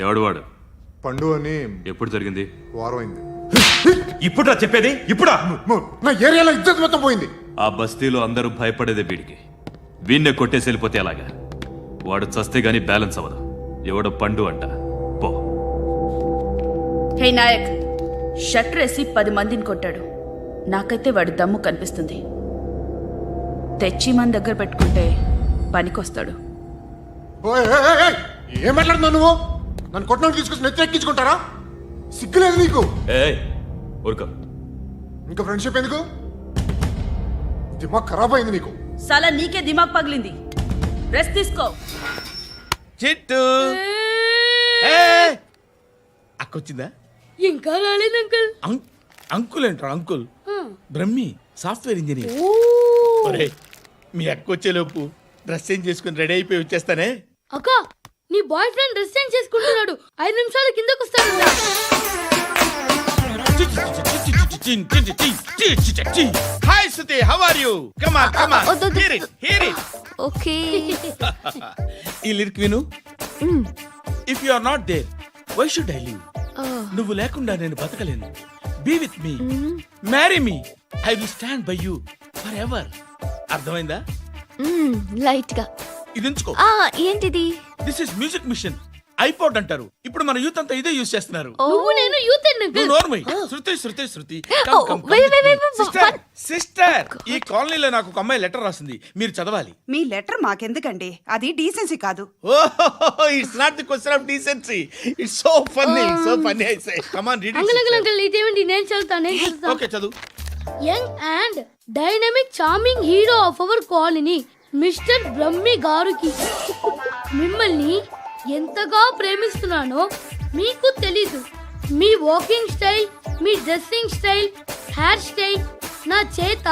ఎవడు వాడు? పండు అని. ఎప్పుడు జరిగింది? వారం అయింది. ఇప్పుడా చెప్పేది? ఇప్పుడా? నా ఏరియాలో ఇజ్జత్ మొత్తం పోయింది. ఆ బస్తీలో అందరూ భయపడేదే వీడికి. వీణ్ణే కొట్టేసి వెళ్ళిపోతే అలాగా? వాడు చస్తే గానీ బ్యాలెన్స్ అవ్వదు. ఎవడో పండు అంట. పో. హే నాయక్, షట్టర్ వేసి 10 మందిని కొట్టాడు. నాకైతే వాడి దమ్ము కనిపిస్తుంది. తెచ్చి మన దగ్గర పెట్టుకుంటే పనికొస్తాడు. ఏం మాట్లాడుతున్నావు నువ్వు? నన్ను కొట్టిన తీసుకొచ్చి నెత్తి ఎక్కించుకుంటారా? సిగ్గులేదు నీకు? ఊరుకో. ఇంకా ఫ్రెండ్షిప్ ఎందుకు? దిమాగ్ ఖరాబ్ అయింది నీకు. సలా నీకే దిమాగ్ పగిలింది. రెస్ట్ తీసుకో. చిట్టు అక్కొచ్చిందా? ఇంకా రాలేదు అంకుల్. అంకుల్ ఏంట్రా అంకుల్? Brahmi software engineer. ఒరే, మీ అక్క వచ్చేలోపు డ్రెస్ చేంజ్ చేసుకుని రెడీ అయిపోయి వచ్చేస్తానే. అక్క, నీ బాయ్ ఫ్రెండ్ డ్రెస్ చేంజ్ చేసుకుంటున్నాడు. 5 నిమిషాలు కిందకు వస్తాడు. Hi Suti, how are you? Come on come on, hear it. Okay. ఈ లిరిక్ విను. If you are not there, why should I live? నువ్వు లేకుండా నేను బతకలేను. Be with me, marry me, I will stand by you forever. అర్థమైందా? Light గా ఇది ఉంచుకో. ఏంటిది? This is music machine. IPod అంటారు. ఇప్పుడు మన యూత్ అంతా ఇదే యూజ్ చేస్తున్నారు. నువ్వు నేను యూత్ శృతి శృతి శృతి. సిస్టర్, ఈ కాలనీలో నాకు ఒక అమ్మాయి లెటర్ రాసింది, మీరు చదవాలి. మీ లెటర్ మాకెందుకండి? అది డీసెన్సీ కాదు. It's not the question of decency. It's so funny, so funny. I say come on read it. Uncle ఇదేంటి? నేను చదువుతాను. ఓకే, చదువు. Young and dynamic charming hero of our colony mister Brahmi గారికి మిమ్మల్ని ఎంతగా ప్రేమిస్తున్నానో మీకు తెలీదు. మీ వాకింగ్ స్టైల్, మీ డ్రెస్సింగ్ స్టైల్, హెయిర్ స్టైల్ నా చేత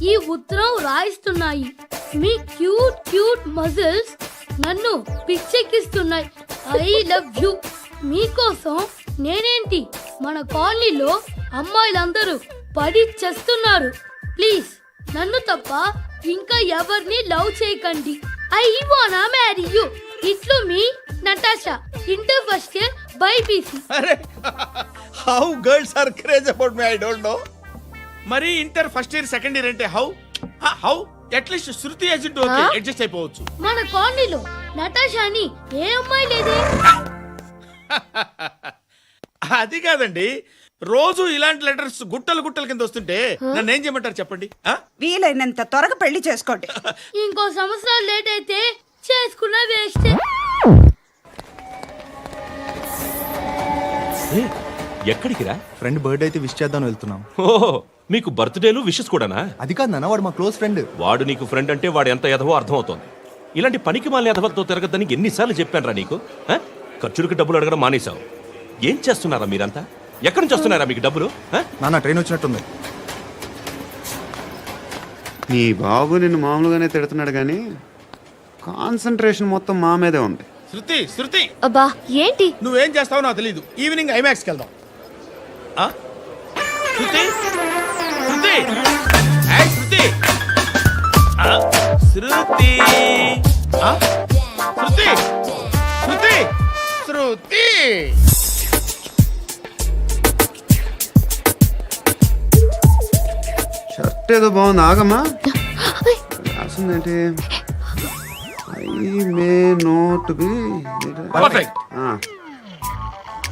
ఈ ఉత్తరం రాయిస్తున్నాయి. మీ క్యూట్ క్యూట్ మజిల్స్ నన్ను పిచ్చెక్కిస్తున్నాయి. I love you. మీకోసం నేనేంటి, మన కాలనీలో అమ్మాయిలందరూ పడి చేస్తున్నారు. ప్లీజ్ నన్ను తప్ప ఇంకా ఎవరిని లవ్ చేయకండి. ఐ వానా మ్యారీ యూ. ఇట్లు మీ Natasha, inter first year BiPC. అరే, how girls are craze about me, I don't know. మరి inter first year second year అంటే how how at least Shruti agent okay, adjust అయిపోవచ్చు. మన కాలనీలో నటాషా అని ఏ అమ్మాయి లేదే. అది కాదండి, రోజు ఇలాంటి లెటర్స్ గుట్టలు గుట్టల కింద వస్తుంటే నన్ను ఏం చేయమంటారు చెప్పండి? వీలైనంత త్వరగా పెళ్లి చేసుకోండి. ఇంకో సంవత్సరాలు లేట్ అయితే చేసుకున్న వేస్ట్. ఎక్కడికి రా? ఫ్రెండ్ బర్త్డే అయితే విష్ చేద్దాం వెళ్తున్నాం. ఓహో, మీకు బర్త్డేలు విషెస్ కూడానా? అది కాదు నాన్న, వాడు మా క్లోజ్ ఫ్రెండ్. వాడు నీకు ఫ్రెండ్ అంటే వాడు ఎంత ఎదవో అర్థమవుతోంది. ఇలాంటి పనికి మాలిన ఎదవలతో తిరగద్దని ఎన్నిసార్లు చెప్పానురా నీకు? ఖర్చులకు డబ్బులు అడగడం మానేశావు. ఏం చేస్తున్నారా మీరంతా? ఎక్కడి నుంచి వస్తున్నారా మీకు డబ్బులు? నాన్న ట్రైన్ వచ్చినట్టుంది. నీ బాబు నిన్ను మామూలుగానే తిడుతున్నాడు కానీ కాన్సంట్రేషన్ మొత్తం మా మీదే ఉంది. శృతి శృతి, అబ్బా ఏంటి? నువ్వేం చేస్తావో నాకు తెలీదు. ఈవినింగ్ ఐమాక్స్కి వెళ్దాం. శృతి శృతి శృతి శృతి శృతి శృతి శృతి. షర్ట్ ఏదో బాగుంది, ఆగమ్మా. రాసిందేంటి? I may not be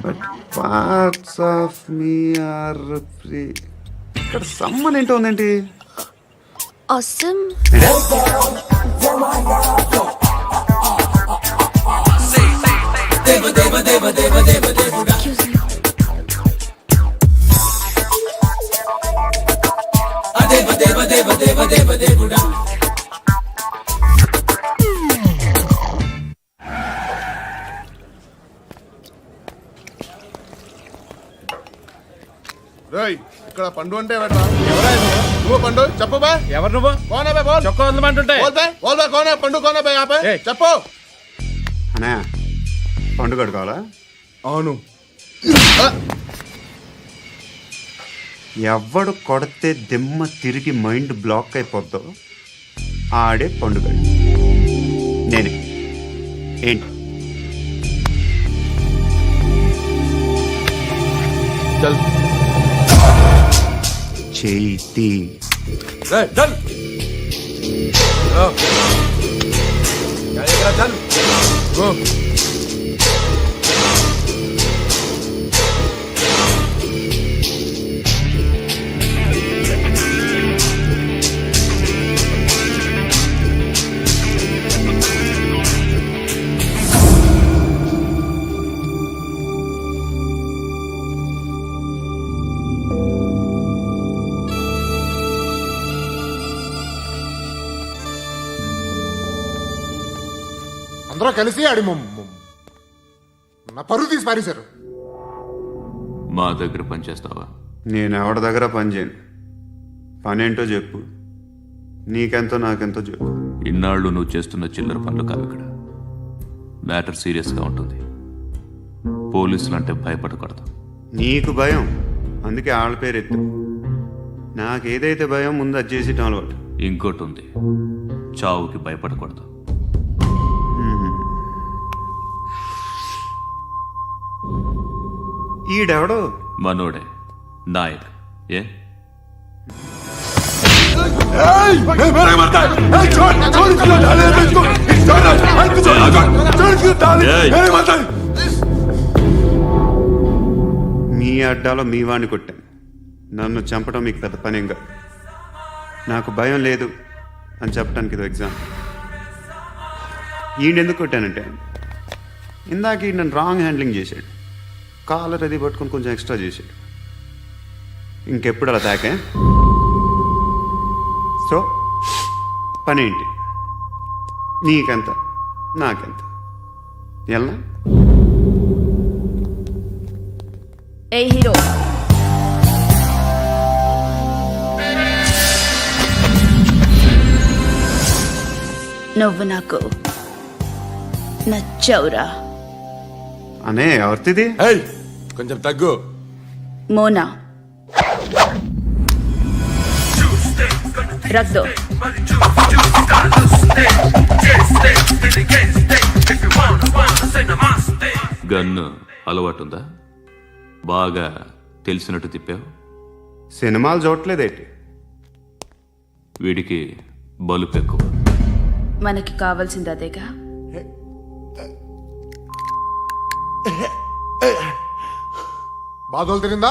but parts of me are free. ఇక్కడ సమ్మన్ ఏంటో ఉందేంటి? awesome. రేయ్, ఇక్కడ పండు అంటే ఎవరా? నువ్వు పండు చెప్పు బా. ఎవరు నువ్వు? కోనా బే బోల్. చొక్కా వదలమంటుంటే బోల్ బే కోనా పండు కోనా బే ఆపే చెప్పు. అనే పండుగ కావాలా? అవును. ఎవడు కొడితే దిమ్మ తిరిగి మైండ్ బ్లాక్ అయిపోద్దో ఆడే పండుగ. నేనే. ఏంటి చేతి అందరూ కలిసి ఆడి నా పరువు తీసి పారేశారు. మా దగ్గర పనిచేస్తావా? నేను ఎవరి దగ్గర పని చేయను. పనేంటో చెప్పు. నీకెంతో నాకెంతో చెప్పు. ఇన్నాళ్ళు నువ్వు చేస్తున్న చిల్లర పనులు కావు ఇక్కడ. మ్యాటర్ సీరియస్గా ఉంటుంది. పోలీసులు అంటే భయపడకూడదు. నీకు భయం, అందుకే ఆళ్ళ పేరు ఎత్తు. నాకేదైతే భయం ముందు అది చేసేటం అలవాటు. ఇంకోటి ఉంది, చావుకి భయపడకూడదు. ఈడెవడో మనోడే నాయక్. ఏ మీ అడ్డాలో మీ వాణ్ణి కొట్టాను. నన్ను చంపడం మీకు పెద్ద పనేం కాదు. నాకు భయం లేదు అని చెప్పడానికి ఇది ఎగ్జాంపుల్. ఈయనెందుకు కొట్టానంటే ఇందాక ఈ నన్ను రాంగ్ హ్యాండ్లింగ్ చేశాడు. కాలర్ అది పట్టుకొని కొంచెం ఎక్స్ట్రా చేశాడు. ఇంకెప్పుడు అలా తాకే. సో పనేంటి? నీకెంత నాకెంత ఎలా? ఏ హీరో, నువ్వు నాకు నచ్చావురా. అనే ఎవరిది? కొంచెం తగ్గు. మోనా రక్ దో. గన్ను అలవాటుందా? బాగా తెలిసినట్టు తిప్పావు. సినిమాలు చూడట్లేదేంటి? వీడికి బలుపు ఎక్కువ. మనకి కావాల్సింది అదేగా. బాధలు తిరిందా?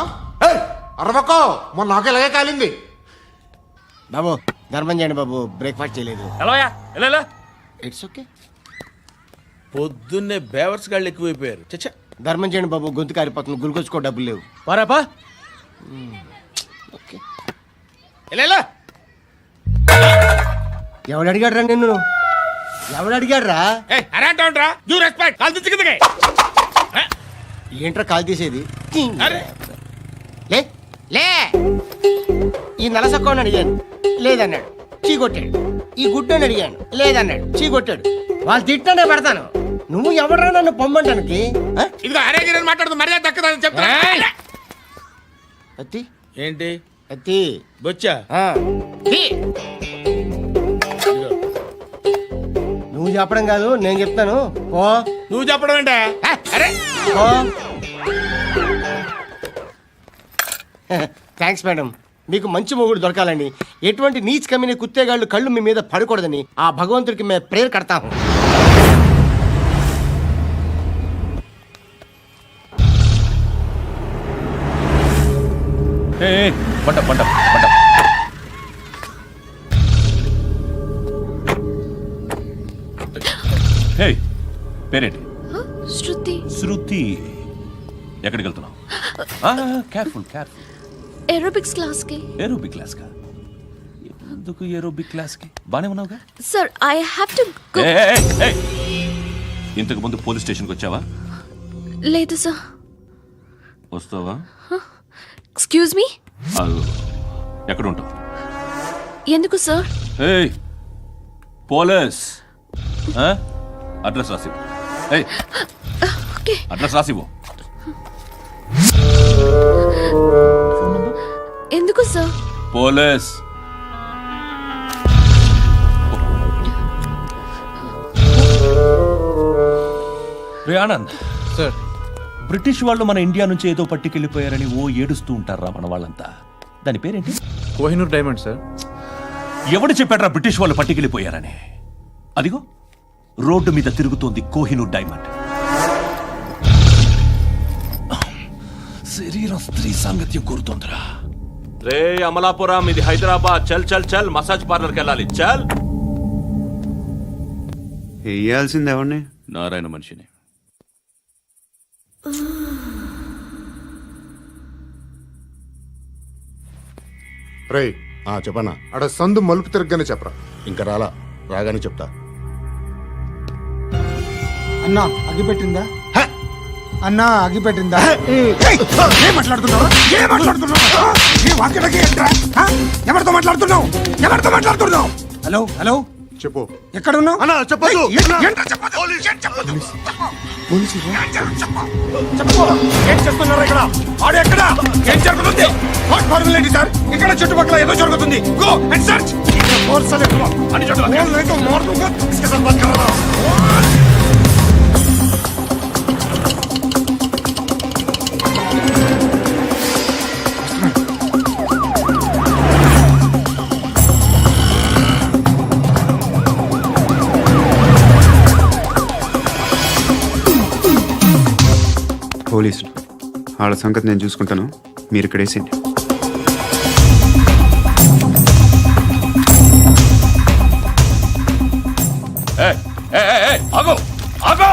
అరవకో, మొన్న నాకు ఇలాగే కాలింది. బాబు ధర్మం చేయండి బాబు, బ్రేక్ఫాస్ట్ చేయలేదు. It's okay. పొద్దున్నే బేవర్స్ గాళ్ళు ఎక్కువైపోయారు. చచ్చా, ధర్మం చేయండి బాబు, గొంతు కారిపోతుంది, గురికొచ్చుకో డబ్బులు లేవు. పారాపా. ఓకే. ఎవడు అడిగాడు రా నిన్ను? ఎవడు అడిగాడు రా? ఏంట్రా కాల్ తీసేది? లే లే. ఈ నలసక్కని అడిగాను, లేదన్నాడు, చీ కొట్టాడు. ఈ గుడ్డని అడిగాను, లేదన్నాడు, చీ కొట్టాడు. వాళ్ళు తిట్టానే పడతాను. నువ్వు ఎవడరా నన్ను పొమ్మంటానికి? అత్తి ఏంటి అత్తి బొచ్చా? ఆ. తీ. నువ్వు చెప్పడం కాదు, నేను చెప్తాను. ఓ నువ్వు చెప్పడం ఏంటే? ఓ. Thanks madam. మీకు మంచి మొగుడు దొరకాలని, ఎటువంటి నీచ్ కమ్మిన కుత్తేగాళ్ళు కళ్ళు మీ మీద పడకూడదని ఆ భగవంతుడికి మేము ప్రేయర్ కడతాము. పేరేంటి? శృతి. శృతి. ఎక్కడికి వెళ్తున్నావు? Careful careful. ఏరోబిక్స్ క్లాస్ కి. ఏరోబిక్ క్లాస్ కా? ఎందుకు ఏరోబిక్ క్లాస్ కి? బానే ఉన్నావుగా? Sir, I have to go. ఇంతకు ముందు పోలీస్ స్టేషన్కి వచ్చావా? లేదు సార్. వస్తావా? Excuse me. ఎక్కడ ఉంటావు? ఎందుకు సార్? పోలీస్ అడ్రస్ రాసివ్వు. ఓకే. అడ్రస్ రాసివ్వు. ఎందుకు సార్? పోలీస్. రే ఆనంద్ సార్, బ్రిటిష్ వాళ్ళు మన ఇండియా నుంచి ఏదో పట్టుకెళ్ళిపోయారని ఓ ఏడుస్తూ ఉంటారా మన వాళ్ళంతా. దాని పేరేంటి? Kohinoor diamond sir. ఎవడు చెప్పాడ్రా బ్రిటిష్ వాళ్ళు పట్టుకెళ్ళిపోయారని? అదిగో రోడ్డు మీద తిరుగుతోంది కోహినూర్ డైమండ్. శరీరం స్త్రీ సాంగత్యం కోరుతోందిరా. రే అమలాపురం, ఇది హైదరాబాద్. చల్ చల్ చల్, మసాజ్ పార్లర్కి వెళ్ళాలి. చల్. వేయాల్సింది ఎవరిని? నారాయణ మనిషిని. రై చెప్పనా అడ సందు మలుపు తిరగగానే చెప్పరా. ఇంకా రాగానే చెప్తా. అన్నా అగిపెట్టిందా? అన్నా అగిపెట్టిందా? ఏం మాట్లాడుతున్నావు? ఎవరితో మాట్లాడుతున్నావు? హలో హలో, చెప్పు. ఎక్కడ ఉన్నావు? అన్నా చెప్పదు. ఏం చేస్తున్నారు ఇక్కడ? ఆడు ఎక్కడ? ఏం జరుగుతుంది? వాట్ ఫార్మల్ ఏంటి సార్? ఇక్కడ చుట్టుపక్కల ఏదో జరుగుతుంది. Go and search. అని పోలీసులు వాళ్ళ సంగతి నేను చూసుకుంటాను, మీరు ఇక్కడ వేసేయండి. ఆగో ఆగో.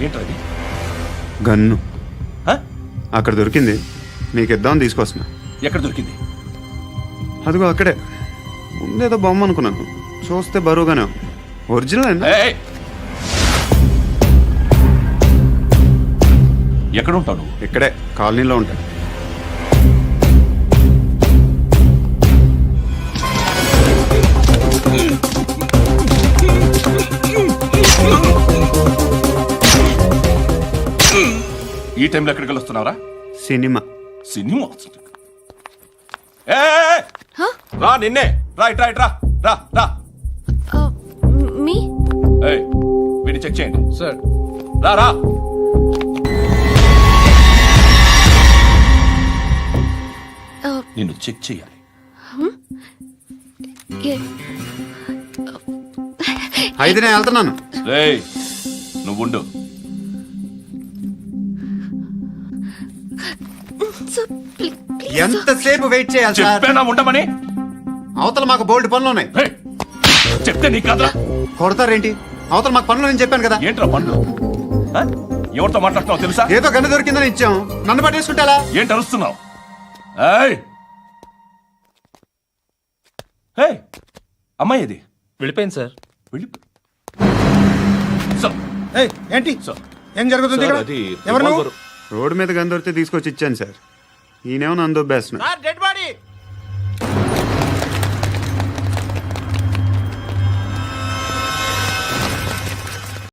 ఏంటది? గన్ను అక్కడ దొరికింది, మీకు ఇద్దామని తీసుకొస్తున్నా. ఎక్కడ దొరికింది? అదిగో అక్కడే ముందేదో బొమ్మ అనుకున్నాను, చూస్తే బరువుగానే ఉంది. ఒరిజినల్ అండి. ఎక్కడ ఉంటావు నువ్వు? ఇక్కడే కాలనీలో ఉంటాను. ఈ టైంలో ఎక్కడికి వస్తున్నారా? సినిమా. సినిమా? రా నిన్నే. రైట్ రైట్ రా రా రా. మీ వీడిని చెక్ చేయండి సార్. రా రా. నిన్ను చెక్ చేయాలి. అయితే నేను వెళ్తున్నాను. రేయ్ నువ్వుండు. ఎంతసేపు వెయిట్ చేయాలి సార్? చెప్పేనా ఉండమని? అవతల మాకు బోల్డ్ పనులు ఉన్నాయి. రేయ్, చెప్తే నీకు కదరా? కొడతారేంటి? అవతల మాకు పనులు నేను చెప్పాను కదా. ఏంట్రా పండ్లు? ఎవరితో మాట్లాడుతున్నావు తెలుసా? ఏదో గన్ను దొరికిందని ఇచ్చాం, నన్ను పట్టేసుకుంటా. ఏంటి అరుస్తున్నావు? అమ్మాయి ఇది వెళ్ళిపోయింది సార్. వెళ్ళి ఏంటి సార్. ఏం జరుగుతుంది ఇక్కడ? ఎవరు నువ్వు? రోడ్డు మీద గన్ను దొరికితే తీసుకొచ్చి ఇచ్చాను సార్. ఈయనేమో నన్ను దొబ్బేస్తున్నా.